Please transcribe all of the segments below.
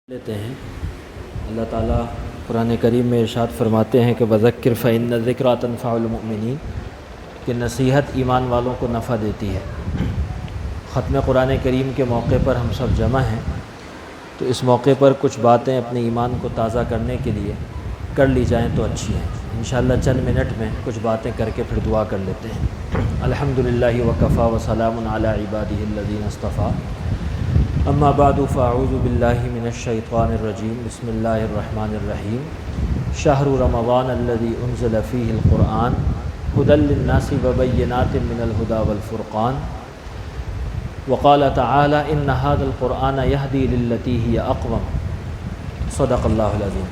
لیتے ہیں۔ اللہ تعالیٰ قرآن کریم میں ارشاد فرماتے ہیں کہ وذکر فإن الذکریٰ تنفع المؤمنین، کہ نصیحت ایمان والوں کو نفع دیتی ہے۔ ختم قرآن کریم کے موقع پر ہم سب جمع ہیں، تو اس موقع پر کچھ باتیں اپنے ایمان کو تازہ کرنے کے لیے کر لی جائیں تو اچھی ہیں۔ انشاءاللہ چند منٹ میں کچھ باتیں کر کے پھر دعا کر لیتے ہیں۔ الحمدللہ وکفیٰ وسلام علی عبادہ الذین اصطفیٰ، اما بعد فاعوذ باللہ من الشیطان الرجیم، بسم اللہ الرحمن الرحیم۔ شہر رمضان الذی انزل فیہ القرآن ھدی للناس وبینات من الھدی والفرقان، وقال تعالی ان ھذا القرآن یہدی للتی ہی اقوم۔ صدق اللہ العظیم۔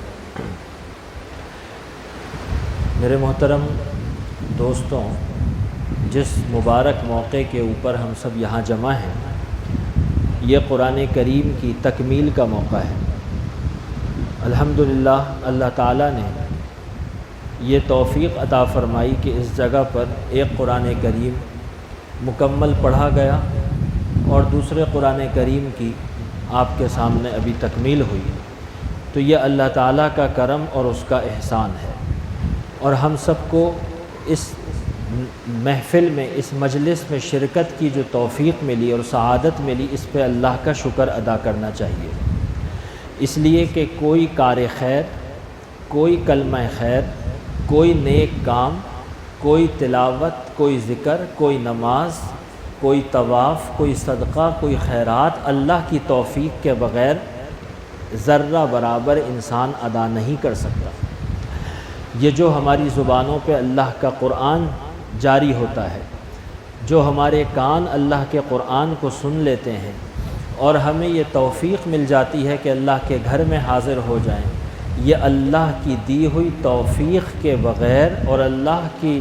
میرے محترم دوستوں، جس مبارک موقع کے اوپر ہم سب یہاں جمع ہیں، یہ قرآن کریم کی تکمیل کا موقع ہے۔ الحمدللہ اللہ تعالیٰ نے یہ توفیق عطا فرمائی کہ اس جگہ پر ایک قرآن کریم مکمل پڑھا گیا اور دوسرے قرآن کریم کی آپ کے سامنے ابھی تکمیل ہوئی، تو یہ اللہ تعالیٰ کا کرم اور اس کا احسان ہے، اور ہم سب کو اس محفل میں، اس مجلس میں شرکت کی جو توفیق ملی اور سعادت ملی، اس پہ اللہ کا شکر ادا کرنا چاہیے۔ اس لیے کہ کوئی کار خیر، کوئی کلمہ خیر، کوئی نیک کام، کوئی تلاوت، کوئی ذکر، کوئی نماز، کوئی طواف، کوئی صدقہ، کوئی خیرات اللہ کی توفیق کے بغیر ذرہ برابر انسان ادا نہیں کر سکتا۔ یہ جو ہماری زبانوں پہ اللہ کا قرآن جاری ہوتا ہے، جو ہمارے کان اللہ کے قرآن کو سن لیتے ہیں اور ہمیں یہ توفیق مل جاتی ہے کہ اللہ کے گھر میں حاضر ہو جائیں، یہ اللہ کی دی ہوئی توفیق کے بغیر اور اللہ کی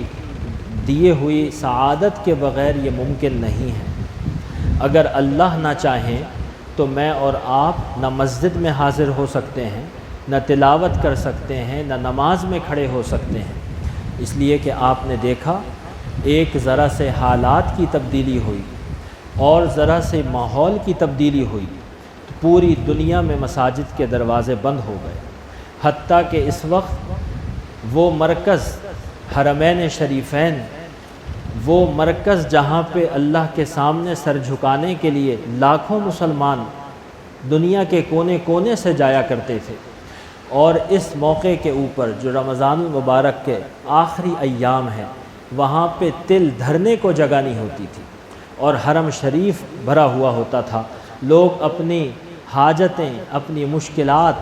دیے ہوئی سعادت کے بغیر یہ ممکن نہیں ہے۔ اگر اللہ نہ چاہیں تو میں اور آپ نہ مسجد میں حاضر ہو سکتے ہیں، نہ تلاوت کر سکتے ہیں، نہ نماز میں کھڑے ہو سکتے ہیں۔ اس لیے کہ آپ نے دیکھا ایک ذرا سے حالات کی تبدیلی ہوئی اور ذرا سے ماحول کی تبدیلی ہوئی تو پوری دنیا میں مساجد کے دروازے بند ہو گئے، حتیٰ کہ اس وقت وہ مرکز حرمین شریفین، وہ مرکز جہاں پہ اللہ کے سامنے سر جھکانے کے لیے لاکھوں مسلمان دنیا کے کونے کونے سے جایا کرتے تھے، اور اس موقع کے اوپر جو رمضان المبارک کے آخری ایام ہیں، وہاں پہ تل دھرنے کو جگہ نہیں ہوتی تھی اور حرم شریف بھرا ہوا ہوتا تھا۔ لوگ اپنی حاجتیں، اپنی مشکلات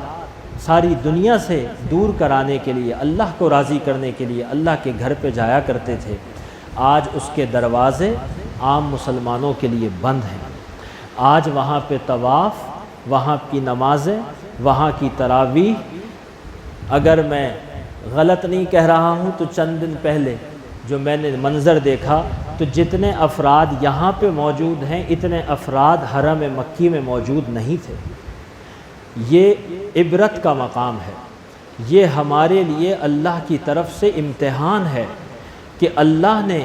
ساری دنیا سے دور کرانے کے لیے، اللہ کو راضی کرنے کے لیے اللہ کے گھر پہ جایا کرتے تھے۔ آج اس کے دروازے عام مسلمانوں کے لیے بند ہیں۔ آج وہاں پہ طواف، وہاں کی نمازیں، وہاں کی تراویح، اگر میں غلط نہیں کہہ رہا ہوں تو چند دن پہلے جو میں نے منظر دیکھا تو جتنے افراد یہاں پہ موجود ہیں اتنے افراد حرم مکی میں موجود نہیں تھے۔ یہ عبرت کا مقام ہے، یہ ہمارے لیے اللہ کی طرف سے امتحان ہے کہ اللہ نے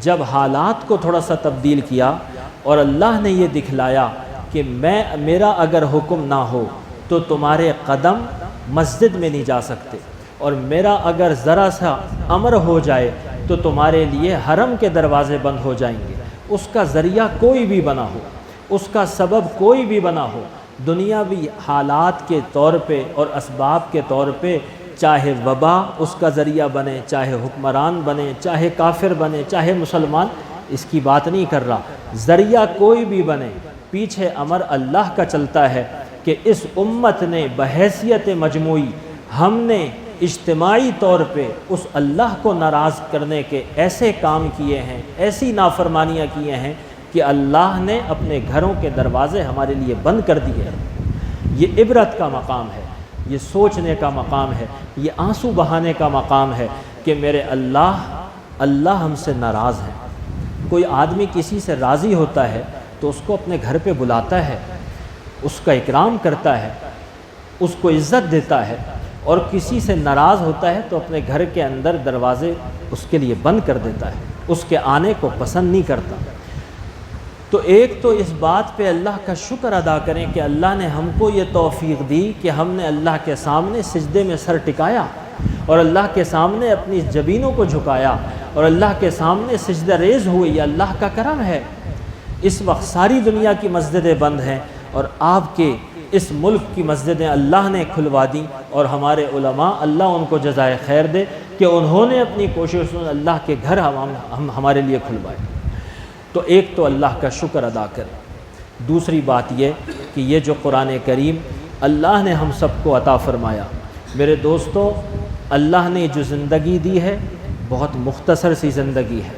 جب حالات کو تھوڑا سا تبدیل کیا اور اللہ نے یہ دکھلایا کہ میرا اگر حکم نہ ہو تو تمہارے قدم مسجد میں نہیں جا سکتے، اور میرا اگر ذرا سا امر ہو جائے تو تمہارے لیے حرم کے دروازے بند ہو جائیں گے۔ اس کا ذریعہ کوئی بھی بنا ہو، اس کا سبب کوئی بھی بنا ہو، دنیاوی حالات کے طور پہ اور اسباب کے طور پہ، چاہے وبا اس کا ذریعہ بنے، چاہے حکمران بنے، چاہے کافر بنے، چاہے مسلمان، اس کی بات نہیں کر رہا، ذریعہ کوئی بھی بنے، پیچھے امر اللہ کا چلتا ہے کہ اس امت نے بحیثیت مجموعی، ہم نے اجتماعی طور پہ اس اللہ کو ناراض کرنے کے ایسے کام کیے ہیں، ایسی نافرمانیاں کیے ہیں کہ اللہ نے اپنے گھروں کے دروازے ہمارے لیے بند کر دیے ہیں۔ یہ عبرت کا مقام ہے، یہ سوچنے کا مقام ہے، یہ آنسو بہانے کا مقام ہے کہ میرے اللہ ہم سے ناراض ہے۔ کوئی آدمی کسی سے راضی ہوتا ہے تو اس کو اپنے گھر پہ بلاتا ہے، اس کا اکرام کرتا ہے، اس کو عزت دیتا ہے، اور کسی سے ناراض ہوتا ہے تو اپنے گھر کے اندر دروازے اس کے لیے بند کر دیتا ہے، اس کے آنے کو پسند نہیں کرتا۔ تو ایک تو اس بات پہ اللہ کا شکر ادا کریں کہ اللہ نے ہم کو یہ توفیق دی کہ ہم نے اللہ کے سامنے سجدے میں سر ٹکایا اور اللہ کے سامنے اپنی جبینوں کو جھکایا اور اللہ کے سامنے سجدہ ریز ہوئے، یہ اللہ کا کرم ہے۔ اس وقت ساری دنیا کی مسجدیں بند ہیں اور آپ کے اس ملک کی مسجدیں اللہ نے کھلوا دیں، اور ہمارے علماء اللہ ان کو جزائے خیر دے کہ انہوں نے اپنی کوششوں اللہ کے گھر ہمارے لیے کھلوائے۔ تو ایک تو اللہ کا شکر ادا کریں۔ دوسری بات یہ کہ یہ جو قرآن کریم اللہ نے ہم سب کو عطا فرمایا، میرے دوستوں، اللہ نے جو زندگی دی ہے بہت مختصر سی زندگی ہے۔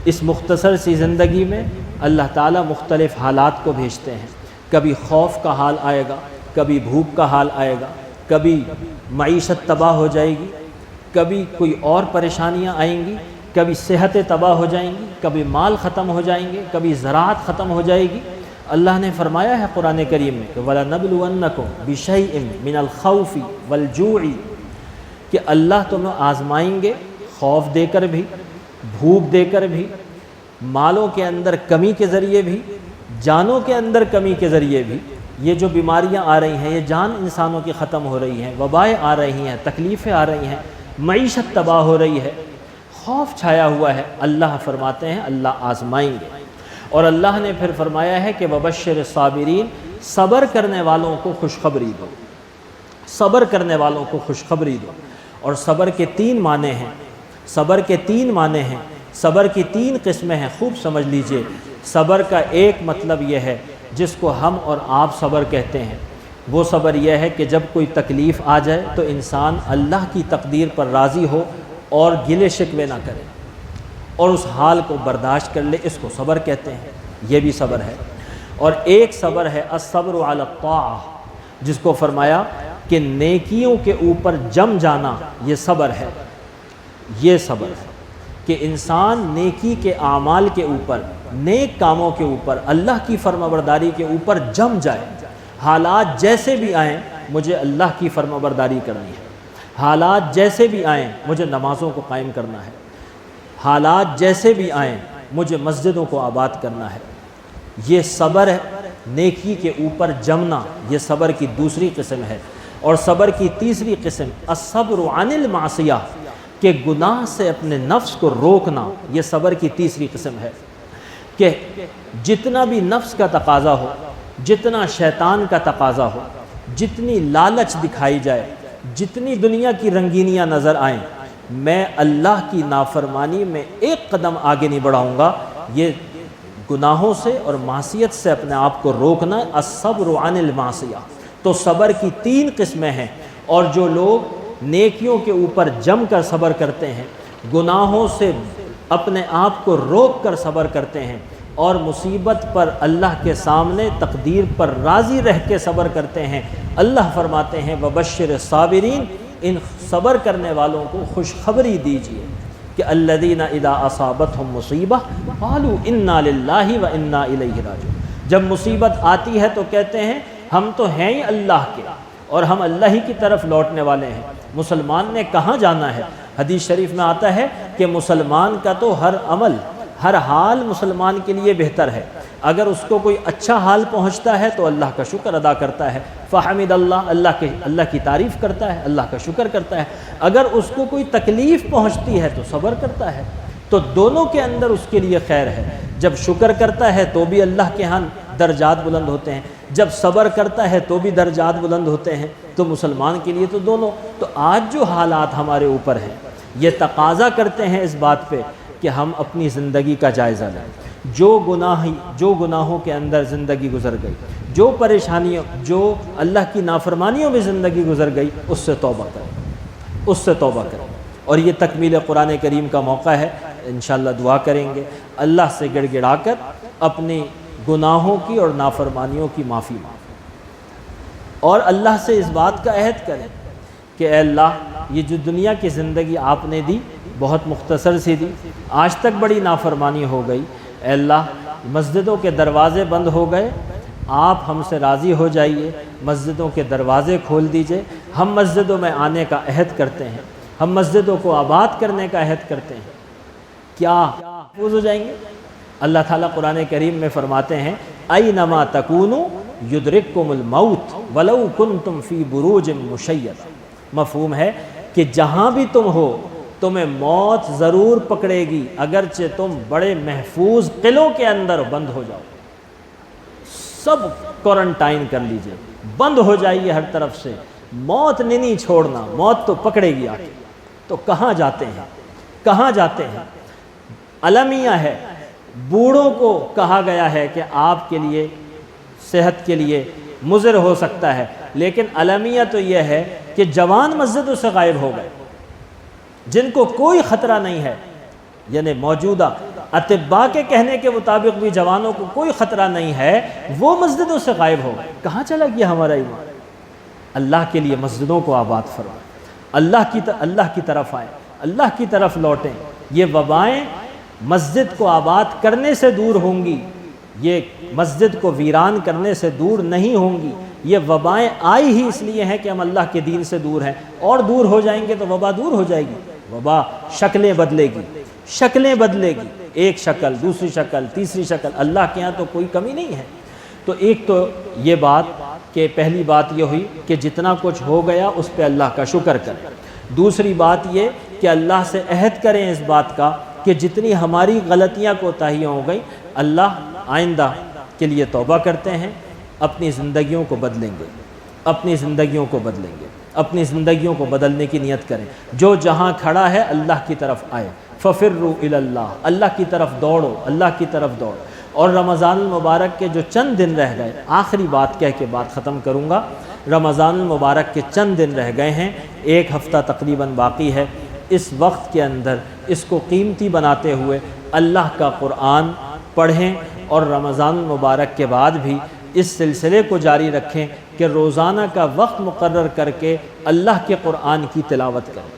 اس مختصر سی زندگی میں اللہ تعالیٰ مختلف حالات کو بھیجتے ہیں۔ کبھی خوف کا حال آئے گا، کبھی بھوک کا حال آئے گا، کبھی معیشت تباہ ہو جائے گی، کبھی کوئی اور پریشانیاں آئیں گی، کبھی صحتیں تباہ ہو جائیں گی، کبھی مال ختم ہو جائیں گے، کبھی زراعت ختم ہو جائے گی۔ اللہ نے فرمایا ہے قرآن کریم میں کہ وَلَنَبْلُوَنَّكُمْ بِشَيْءٍ مِّنَ الْخَوْفِ وَالْجُوعِ، کہ اللہ تمہیں آزمائیں گے، خوف دے کر بھی، بھوک دے کر بھی، مالوں کے اندر کمی کے ذریعے بھی، جانوں کے اندر کمی کے ذریعے بھی۔ یہ جو بیماریاں آ رہی ہیں، یہ جان انسانوں کی ختم ہو رہی ہیں، وبائیں آ رہی ہیں، تکلیفیں آ رہی ہیں، معیشت تباہ ہو رہی ہے، خوف چھایا ہوا ہے، اللہ فرماتے ہیں اللہ آزمائیں گے۔ اور اللہ نے پھر فرمایا ہے کہ وَبَشِّرِ الصَّابِرِينَ، صبر کرنے والوں کو خوشخبری دو، صبر کرنے والوں کو خوشخبری دو۔ اور صبر کے تین معنی ہیں، صبر کے تین معنی ہیں، صبر کی تین قسمیں ہیں، خوب سمجھ لیجئے۔ صبر کا ایک مطلب یہ ہے جس کو ہم اور آپ صبر کہتے ہیں، وہ صبر یہ ہے کہ جب کوئی تکلیف آ جائے تو انسان اللہ کی تقدیر پر راضی ہو اور گلے شکوے نہ کرے اور اس حال کو برداشت کر لے، اس کو صبر کہتے ہیں، یہ بھی صبر ہے۔ اور ایک صبر ہے الصبر علی الطاعہ، جس کو فرمایا کہ نیکیوں کے اوپر جم جانا، یہ صبر ہے، یہ صبر ہے کہ انسان نیکی کے اعمال کے اوپر، نیک کاموں کے اوپر، اللہ کی فرمانبرداری کے اوپر جم جائے۔ حالات جیسے بھی آئیں مجھے اللہ کی فرمانبرداری کرنی ہے، حالات جیسے بھی آئیں مجھے نمازوں کو قائم کرنا ہے، حالات جیسے بھی آئیں مجھے مسجدوں کو آباد کرنا ہے۔ یہ صبر ہے، نیکی کے اوپر جمنا، یہ صبر کی دوسری قسم ہے۔ اور صبر کی تیسری قسم الصبر عن المعصیہ، کہ گناہ سے اپنے نفس کو روکنا، یہ صبر کی تیسری قسم ہے کہ جتنا بھی نفس کا تقاضا ہو، جتنا شیطان کا تقاضا ہو، جتنی لالچ دکھائی جائے، جتنی دنیا کی رنگینیاں نظر آئیں، میں اللہ کی نافرمانی میں ایک قدم آگے نہیں بڑھاؤں گا۔ یہ گناہوں سے اور معصیت سے اپنے آپ کو روکنا، الصبر عن المعصیہ۔ تو صبر کی تین قسمیں ہیں، اور جو لوگ نیکیوں کے اوپر جم کر صبر کرتے ہیں، گناہوں سے اپنے آپ کو روک کر صبر کرتے ہیں، اور مصیبت پر اللہ کے سامنے تقدیر پر راضی رہ کے صبر کرتے ہیں، اللہ فرماتے ہیں وَبَشِّرِ الصَّابِرِينَ، ان صبر کرنے والوں کو خوشخبری دیجیے کہ الذین اذا اصابتہم مصیبہ قالوا انا للہ و انا الیہ راجعون۔ جب مصیبت آتی ہے تو کہتے ہیں ہم تو ہیں ہی اللہ کے اور ہم اللہ ہی کی طرف لوٹنے والے ہیں۔ مسلمان نے کہاں جانا ہے؟ حدیث شریف میں آتا ہے کہ مسلمان کا تو ہر عمل، ہر حال مسلمان کے لیے بہتر ہے۔ اگر اس کو کوئی اچھا حال پہنچتا ہے تو اللہ کا شکر ادا کرتا ہے، فحمد اللہ، اللہ کی تعریف کرتا ہے، اللہ کا شکر کرتا ہے۔ اگر اس کو کوئی تکلیف پہنچتی ہے تو صبر کرتا ہے۔ تو دونوں کے اندر اس کے لیے خیر ہے۔ جب شکر کرتا ہے تو بھی اللہ کے ہاں درجات بلند ہوتے ہیں، جب صبر کرتا ہے تو بھی درجات بلند ہوتے ہیں۔ تو مسلمان کے لیے تو دونوں۔ تو آج جو حالات ہمارے اوپر ہیں یہ تقاضا کرتے ہیں اس بات پہ کہ ہم اپنی زندگی کا جائزہ لیں۔ جو گناہوں کے اندر زندگی گزر گئی، جو پریشانیوں، جو اللہ کی نافرمانیوں میں زندگی گزر گئی، اس سے توبہ کریں، اس سے توبہ کریں۔ اور یہ تکمیل قرآن کریم کا موقع ہے، انشاءاللہ دعا کریں گے اللہ سے گڑ گڑا کر اپنی گناہوں کی اور نافرمانیوں کی معافی مانگیں، اور اللہ سے اس بات کا عہد کریں کہ اے اللہ، یہ جو دنیا کی زندگی آپ نے دی بہت مختصر سی دی، آج تک بڑی نافرمانی ہو گئی، اے اللہ مسجدوں کے دروازے بند ہو گئے، آپ ہم سے راضی ہو جائیے، مسجدوں کے دروازے کھول دیجئے۔ ہم مسجدوں میں آنے کا عہد کرتے ہیں، ہم مسجدوں کو آباد کرنے کا عہد کرتے ہیں۔ کیا محفوظ ہو جائیں گے؟ اللہ تعالیٰ قرآن کریم میں فرماتے ہیں اینما تکونوا یدرککم الموت ولو کنتم فی بروج مشیدہ۔ مفہوم ہے کہ جہاں بھی تم ہو تمہیں موت ضرور پکڑے گی، اگرچہ تم بڑے محفوظ قلعوں کے اندر بند ہو جاؤ، سب کوارنٹائن کر لیجئے، بند ہو جائیے ہر طرف سے، موت نہیں چھوڑنا، موت تو پکڑے گی آگے۔ تو کہاں جاتے ہیں؟ کہاں جاتے ہیں؟ المیہ ہے، بوڑھوں کو کہا گیا ہے کہ آپ کے لیے صحت کے لیے مضر ہو سکتا ہے، لیکن المیہ تو یہ ہے کہ جوان مسجدوں سے غائب ہو گئے، جن کو کوئی خطرہ نہیں ہے، یعنی موجودہ اطباء کے کہنے کے مطابق بھی جوانوں کو کوئی خطرہ نہیں ہے، وہ مسجدوں سے غائب ہو گئے۔ کہاں چلا گیا ہمارا ایمان؟ اللہ کے لیے مسجدوں کو آباد فرمائیں، اللہ کی طرف آئیں، اللہ کی طرف لوٹیں۔ یہ وبائیں مسجد کو آباد کرنے سے دور ہوں گی، یہ مسجد کو ویران کرنے سے دور نہیں ہوں گی۔ یہ وبائیں آئی ہی اس لیے ہیں کہ ہم اللہ کے دین سے دور ہیں، اور دور ہو جائیں گے تو وبا دور ہو جائے گی۔ وبا شکلیں بدلے گی، شکلیں بدلے گی، ایک شکل، دوسری شکل، تیسری شکل، اللہ کے ہاں تو کوئی کمی نہیں ہے۔ تو ایک تو یہ بات کہ پہلی بات یہ ہوئی کہ جتنا کچھ ہو گیا اس پہ اللہ کا شکر کریں۔ دوسری بات یہ کہ اللہ سے عہد کریں اس بات کا کہ جتنی ہماری غلطیاں کوتاہیاں ہو گئیں، اللہ آئندہ کے لیے توبہ کرتے ہیں، اپنی زندگیوں کو بدلیں گے، اپنی زندگیوں کو بدلیں گے، اپنی زندگیوں کو بدلنے کی نیت کریں۔ جو جہاں کھڑا ہے اللہ کی طرف آئے، ففروا الی اللہ، اللہ کی طرف دوڑو، اللہ کی طرف دوڑو۔ اور رمضان المبارک کے جو چند دن رہ گئے، آخری بات کہہ کے بات ختم کروں گا، رمضان المبارک کے چند دن رہ گئے ہیں، ایک ہفتہ تقریباً باقی ہے۔ اس وقت کے اندر اس کو قیمتی بناتے ہوئے اللہ کا قرآن پڑھیں، اور رمضان المبارک کے بعد بھی اس سلسلے کو جاری رکھیں کہ روزانہ کا وقت مقرر کر کے اللہ کے قرآن کی تلاوت کریں،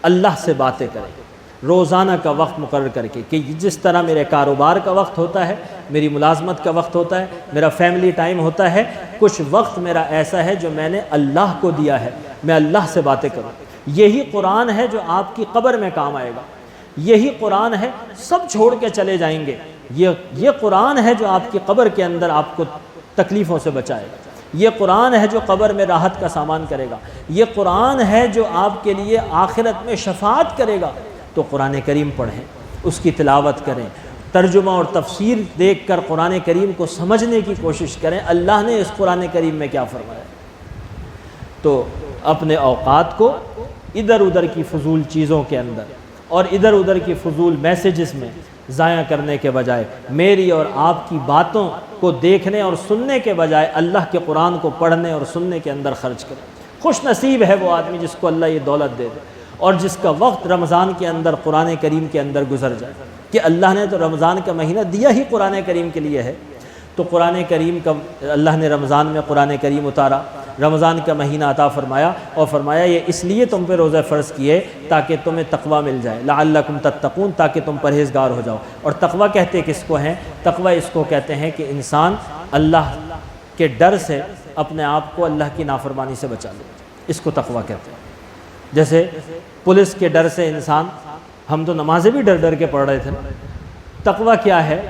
اللہ سے باتیں کریں، روزانہ کا وقت مقرر کر کے، کہ جس طرح میرے کاروبار کا وقت ہوتا ہے، میری ملازمت کا وقت ہوتا ہے، میرا فیملی ٹائم ہوتا ہے، کچھ وقت میرا ایسا ہے جو میں نے اللہ کو دیا ہے، میں اللہ سے باتیں کروں۔ یہی قرآن ہے جو آپ کی قبر میں کام آئے گا، یہی قرآن ہے، سب چھوڑ کے چلے جائیں گے، یہ قرآن ہے جو آپ کی قبر کے اندر آپ کو تکلیفوں سے بچائے گا، یہ قرآن ہے جو قبر میں راحت کا سامان کرے گا، یہ قرآن ہے جو آپ کے لیے آخرت میں شفاعت کرے گا۔ تو قرآن کریم پڑھیں، اس کی تلاوت کریں، ترجمہ اور تفسیر دیکھ کر قرآن کریم کو سمجھنے کی کوشش کریں، اللہ نے اس قرآن کریم میں کیا فرمایا۔ تو اپنے اوقات کو ادھر ادھر کی فضول چیزوں کے اندر اور ادھر ادھر کی فضول میسیجز میں ضائع کرنے کے بجائے، میری اور آپ کی باتوں کو دیکھنے اور سننے کے بجائے اللہ کے قرآن کو پڑھنے اور سننے کے اندر خرچ کریں۔ خوش نصیب ہے وہ آدمی جس کو اللہ یہ دولت دے دے اور جس کا وقت رمضان کے اندر قرآن کریم کے اندر گزر جائے، کہ اللہ نے تو رمضان کا مہینہ دیا ہی قرآن کریم کے لیے ہے۔ تو قرآن کریم کا اللہ نے رمضان میں قرآن کریم اتارا، رمضان کا مہینہ عطا فرمایا، اور فرمایا یہ اس لیے تم پہ روزہ فرض کیے تاکہ تمہیں تقویٰ مل جائے، لعلکم تتقون، تاکہ تم پرہیزگار ہو جاؤ۔ اور تقویٰ کہتے کس کو ہیں؟ تقویٰ اس کو کہتے ہیں کہ انسان اللہ کے ڈر سے اپنے آپ کو اللہ کی نافرمانی سے بچا لے، اس کو تقویٰ کہتے ہیں۔ جیسے پولیس کے ڈر سے انسان، ہم تو نمازیں بھی ڈر ڈر کے پڑھ رہے تھے۔ تقویٰ کیا ہے؟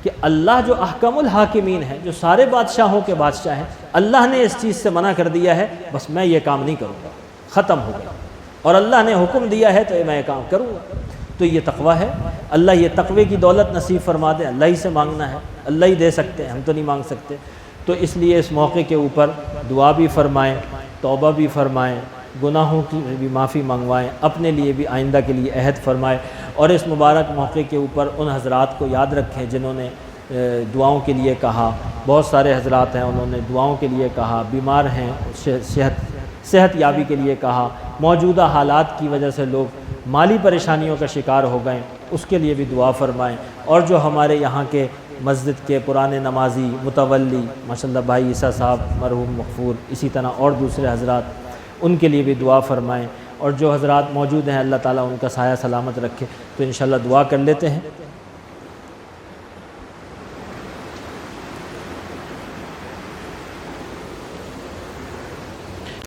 کہ اللہ جو احکم الحاکمین ہے، جو سارے بادشاہوں کے بادشاہ ہیں، اللہ نے اس چیز سے منع کر دیا ہے، بس میں یہ کام نہیں کروں گا، ختم ہو گیا، اور اللہ نے حکم دیا ہے تو میں یہ کام کروں گا۔ تو یہ تقویٰ ہے۔ اللہ یہ تقوی کی دولت نصیب فرما دے، اللہ ہی سے مانگنا ہے، اللہ ہی دے سکتے ہیں، ہم تو نہیں مانگ سکتے۔ تو اس لیے اس موقع کے اوپر دعا بھی فرمائیں، توبہ بھی فرمائیں، گناہوں کی بھی معافی منگوائیں، اپنے لیے بھی آئندہ کے لیے عہد فرمائیں، اور اس مبارک موقع کے اوپر ان حضرات کو یاد رکھیں جنہوں نے دعاؤں کے لیے کہا۔ بہت سارے حضرات ہیں، انہوں نے دعاؤں کے لیے کہا، بیمار ہیں صحت یابی کے لیے کہا، موجودہ حالات کی وجہ سے لوگ مالی پریشانیوں کا شکار ہو گئے، اس کے لیے بھی دعا فرمائیں۔ اور جو ہمارے یہاں کے مسجد کے پرانے نمازی متولی ماشاءاللہ بھائی عیسیٰ صاحب مرحوم مغفور، اسی طرح اور دوسرے حضرات، ان کے لیے بھی دعا فرمائیں۔ اور جو حضرات موجود ہیں اللہ تعالیٰ ان کا سایہ سلامت رکھے۔ تو انشاءاللہ دعا کر لیتے ہیں۔